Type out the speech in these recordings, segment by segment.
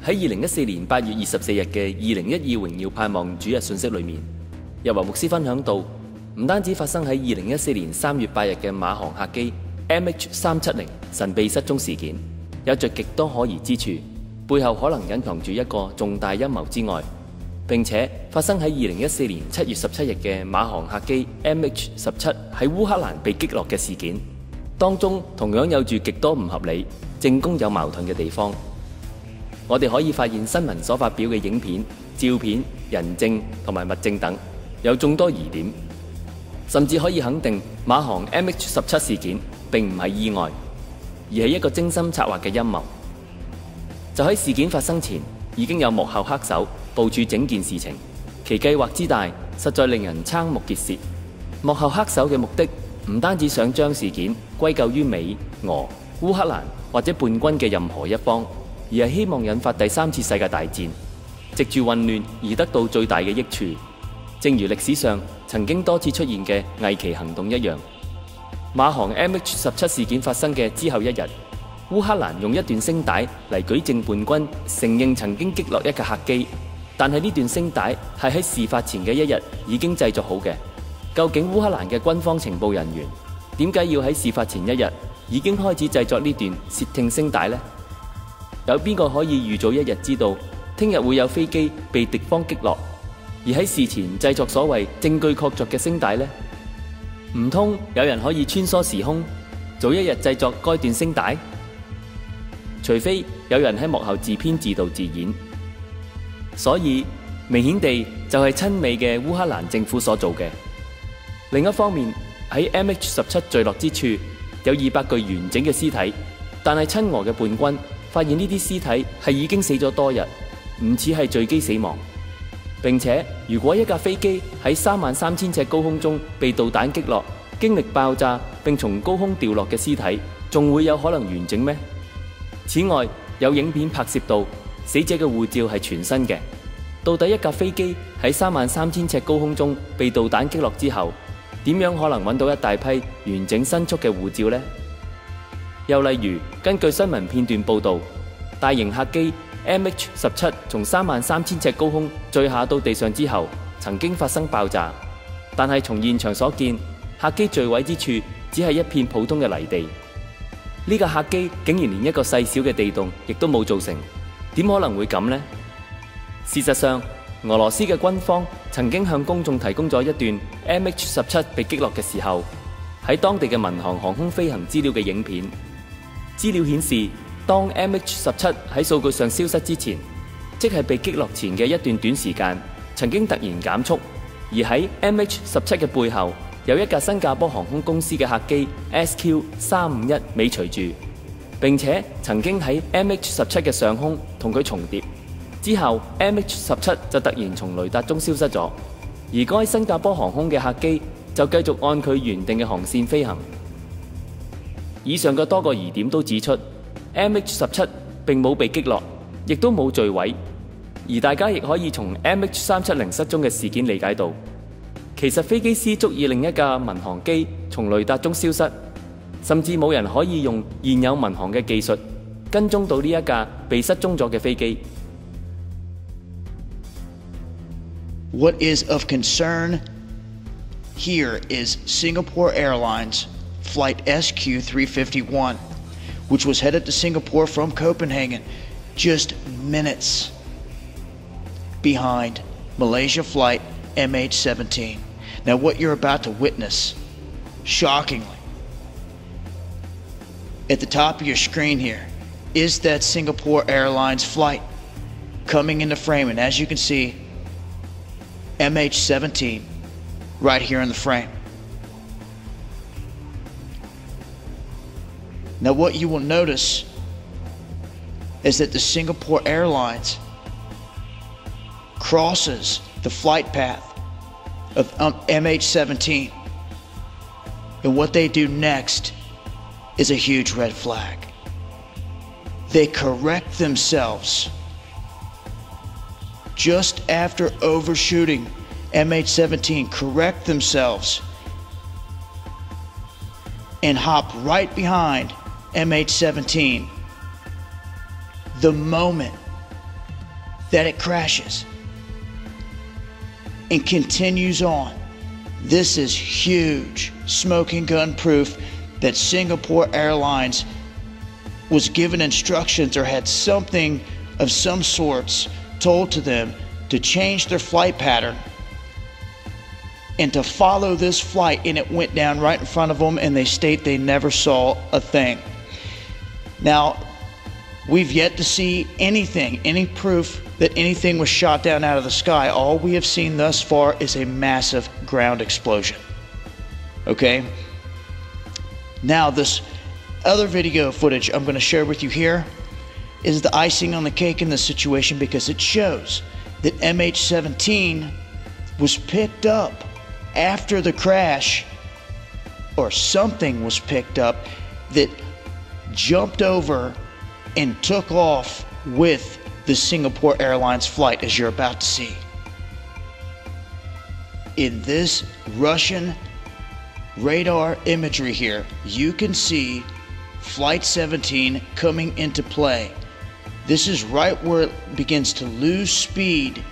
喺2014年8月24日嘅2012榮耀盼望主日信息裏面，日華牧師分享到，唔單止發生喺2014年3月8日嘅馬航客機 MH17 神秘失蹤事件，有着極多可疑之處，背後可能隱藏住一個重大陰謀之外，並且發生喺2014年7月17日嘅馬航客機 MH17喺烏克蘭被擊落嘅事件，當中同樣有住極多唔合理、證供有矛盾嘅地方。我哋可以發現新聞所發表嘅影片、照片、人證同埋物證等有眾多疑點，甚至可以肯定馬航 MH17 事件並唔係意外，而係一個精心策劃嘅陰謀。就喺事件發生前，已經有幕後黑手部署整件事情，其計劃之大，實在令人瞠目結舌。幕後黑手嘅目的唔單止想將事件歸咎於美、俄、烏克蘭或者叛軍嘅任何一方，而係希望引發第3次世界大戰，藉住混亂而得到最大嘅益處。正如歷史上曾經多次出現嘅偽旗行動一樣，馬航 MH17 事件發生嘅之後一日，烏克蘭用一段聲帶嚟舉證叛軍承認曾經擊落一架客機，但係呢段聲帶係喺事發前嘅一日已經製作好嘅。究竟烏克蘭嘅軍方情報人員點解要喺事發前一日已經開始製作呢段竊聽聲帶呢？有邊個可以預早一日知道聽日會有飛機被敵方擊落，而喺事前製作所謂證據確鑿嘅聲帶呢？唔通有人可以穿梭時空，早一日製作該段聲帶？除非有人喺幕後自編自導自演。所以明顯地就係親美嘅烏克蘭政府所做嘅。另一方面，喺 MH17 墜落之處有200具完整嘅屍體，但係親俄嘅叛軍發現呢啲屍體係已經死咗多日，唔似係墜機死亡。並且如果一架飛機喺33000尺高空中被導彈擊落，經歷爆炸並從高空掉落嘅屍體，仲會有可能完整咩？此外，有影片拍攝到死者嘅護照係全新嘅。到底一架飛機喺33000尺高空中被導彈擊落之後，點樣可能揾到一大批完整新速嘅護照呢？又例如，根據新聞片段報道，大型客機 MH17 從33000尺高空墜下到地上之後，曾經發生爆炸，但係從現場所見，客機墜毀之處只係一片普通嘅泥地。呢架客機竟然連一個細小嘅地洞亦都冇造成，點可能會咁呢？事實上，俄羅斯嘅軍方曾經向公眾提供咗一段 MH17 被擊落嘅時候喺當地嘅民航航空飛行資料嘅影片。資料顯示，當 MH17 喺數據上消失之前，即係被擊落前嘅一段短時間，曾經突然減速，而喺 MH17 嘅背後有一架新加坡航空公司嘅客機 SQ351 尾隨住，並且曾經喺 MH17 嘅上空同佢重疊。之後 MH17 就突然從雷達中消失咗，而該新加坡航空嘅客機就繼續按佢原定嘅航線飛行。以上嘅多個疑點都指出 MH17 並冇被擊落，亦都冇墜毀，而大家亦可以從 MH370 失蹤嘅事件理解到，其實飛機師足以令一架民航機從雷達中消失，甚至冇人可以用現有民航嘅技術跟蹤到呢一架被失蹤咗嘅飛機。What is of concern here is Singapore Airlines Flight SQ351, which was headed to Singapore from Copenhagen, just minutes behind Malaysia Flight MH17. Now what you're about to witness, shockingly, at the top of your screen here, is that Singapore Airlines flight coming into frame. And as you can see, MH17 right here in the frame. Now what you will notice is that the Singapore Airlines crosses the flight path of MH17, and what they do next is a huge red flag. They correct themselves just after overshooting MH17, correct themselves and hop right behind MH17 the moment that it crashes and continues on. This is huge smoking gun proof that Singapore Airlines was given instructions or had something of some sorts told to them to change their flight pattern and to follow this flight, and it went down right in front of them, and they state they never saw a thing. Now, we've yet to see anything, any proof that anything was shot down out of the sky. All we have seen thus far is a massive ground explosion. Okay? Now, this other video footage I'm going to share with you here is the icing on the cake in this situation, because it shows that MH17 was picked up after the crash, or something was picked up that jumped over and took off with the Singapore Airlines flight, as you're about to see. In this Russian radar imagery here, you can see Flight 17 coming into play. This is right where it begins to lose speed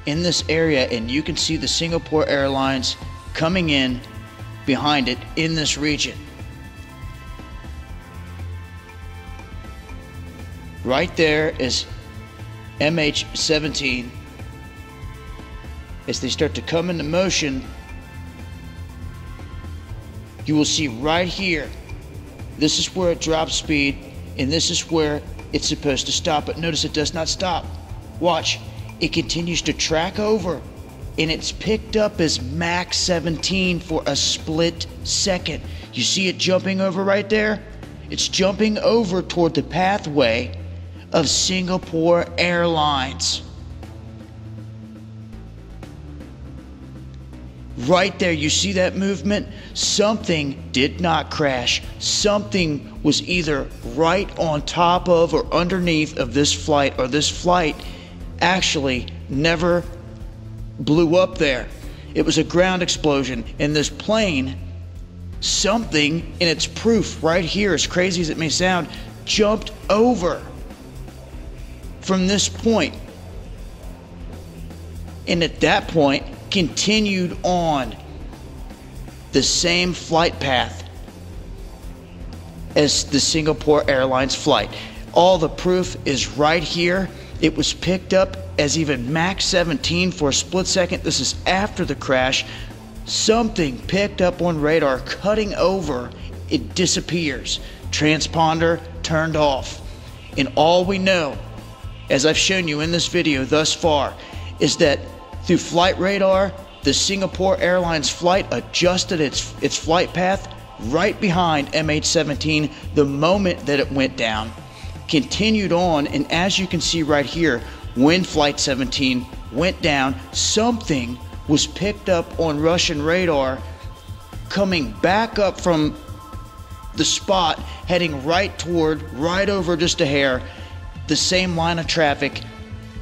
in this area, and you can see the Singapore Airlines coming in behind it in this region. Right there is MH17. As they start to come into motion, you will see right here, this is where it drops speed, and this is where it's supposed to stop. But notice it does not stop. Watch, it continues to track over, and it's picked up as Mach 17 for a split second. You see it jumping over right there? It's jumping over toward the pathway of Singapore Airlines. Right there, you see that movement? Something did not crash. Something was either right on top of or underneath of this flight, or this flight actually never blew up there. It was a ground explosion, and this plane, something, and it's proof right here, as crazy as it may sound, jumped over from this point, and at that point continued on the same flight path as the Singapore Airlines flight. All the proof is right here. It was picked up as even Mach 17 for a split second. This is after the crash. Something picked up on radar, cutting over, it disappears. Transponder turned off. And all we know, as I've shown you in this video thus far, is that through flight radar, the Singapore Airlines flight adjusted its flight path right behind MH17 the moment that it went down, continued on, and as you can see right here, when Flight 17 went down, something was picked up on Russian radar coming back up from the spot, heading right toward, right over just a hair, the same line of traffic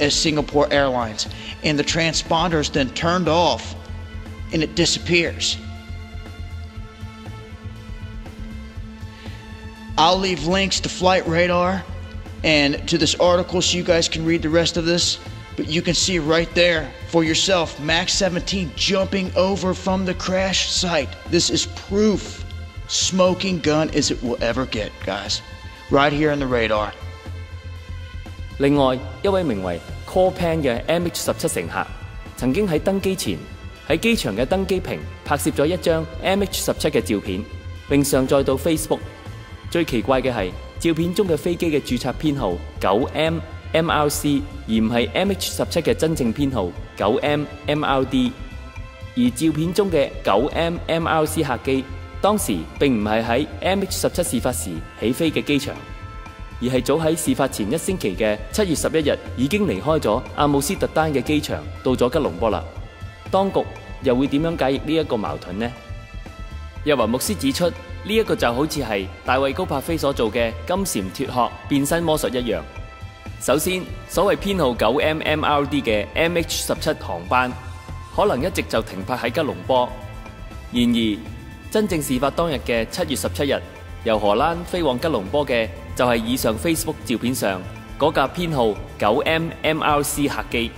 as Singapore Airlines. And the transponders then turned off, and it disappears. I'll leave links to flight radar and to this article so you guys can read the rest of this, but you can see right there for yourself Mach 17 jumping over from the crash site. This is proof, smoking gun as it will ever get, guys, right here on the radar. 另外，一位名為 Call Pan 嘅 MH17 乘客，曾經喺登機前喺機場嘅登機坪拍攝咗一張 MH17 嘅照片，並上載到 Facebook。最奇怪嘅係，照片中嘅飛機嘅註冊編號 9M-MRC， 而唔係 MH17 嘅真正編號 9M-MRD。而照片中嘅 9M-MRC 客機，當時並唔係喺 MH17 事發時起飛嘅機場。而係早喺事發前1星期嘅7月11日已經離開咗阿姆斯特丹嘅機場，到咗吉隆坡啦。當局又會點樣解譯呢一個矛盾呢？日華牧師指出，呢一個就好似係大衛高柏菲所做嘅金蟬脫殼變身魔術一樣。首先，所謂編號 9MMRD 嘅 MH17 航班可能一直就停泊喺吉隆坡，然而真正事發當日嘅7月17日由荷蘭飛往吉隆坡嘅就係以上 Facebook 照片上嗰架編號 9M-MRC 客機，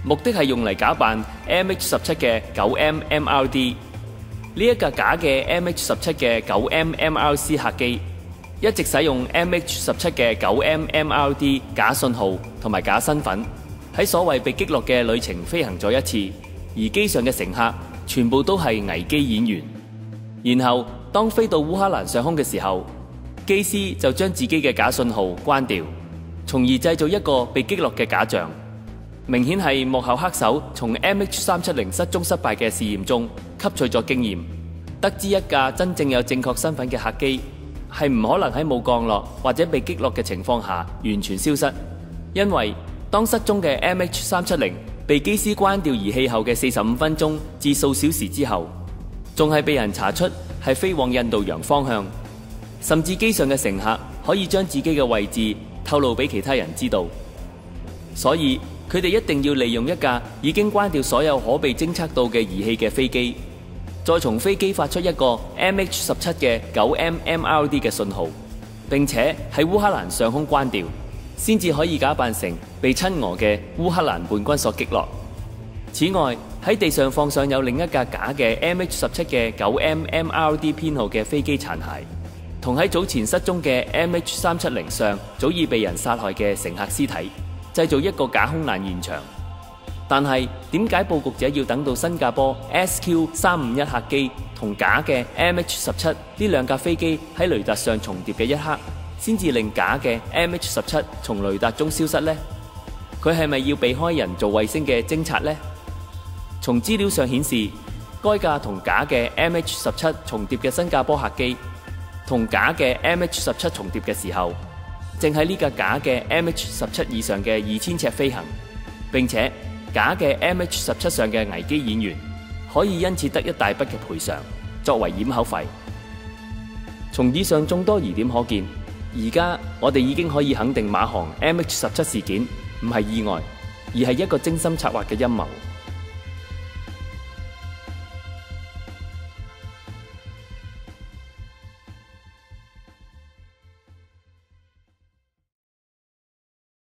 目的係用嚟假扮 MH17 嘅 9M-MRD。呢一架假嘅 MH17 嘅 9M-MRC 客機一直使用 MH17 嘅 9M-MRD 假信號同埋假身份，喺所謂被擊落嘅旅程飛行咗一次，而機上嘅乘客全部都係危機演員。然後當飛到烏克蘭上空嘅時候，機師就將自己嘅假信號關掉，從而製造一個被擊落嘅假象。明顯係幕後黑手從 MH370 失蹤失敗嘅試驗中吸取咗經驗，得知一架真正有正確身份嘅客機係唔可能喺冇降落或者被擊落嘅情況下完全消失，因為當失蹤嘅 MH370 被機師關掉儀器後嘅45分鐘至數小時之後，仲係被人查出係飛往印度洋方向，甚至機上嘅乘客可以將自己嘅位置透露俾其他人知道。所以佢哋一定要利用一架已經關掉所有可被偵測到嘅儀器嘅飛機，再從飛機發出一個 MH17 嘅 9M-MRD 嘅信號，並且喺烏克蘭上空關掉，先至可以假扮成被親俄嘅烏克蘭叛軍所擊落。此外，喺地上放上有另一架假嘅 MH17 嘅 9M-MRD 編號嘅飛機殘骸，同喺早前失蹤嘅 MH370 上早已被人殺害嘅乘客屍體，製造一個假空難現場。但係點解佈局者要等到新加坡 SQ351 客機同假嘅 MH17 呢兩架飛機喺雷達上重疊嘅一刻，先至令假嘅 MH17 從雷達中消失呢？佢係咪要避開人造衛星嘅偵察呢？從資料上顯示，該架同假嘅 MH17 重疊嘅新加坡客機，同假嘅 MH17 重疊嘅時候，正喺呢架假嘅 MH17 以上嘅2000尺飛行，並且假嘅 MH17 上嘅危機演員可以因此得一大筆嘅賠償作為掩口費。從以上眾多疑點可見，而家我哋已經可以肯定馬航 MH17 事件唔係意外，而係一個精心策劃嘅陰謀。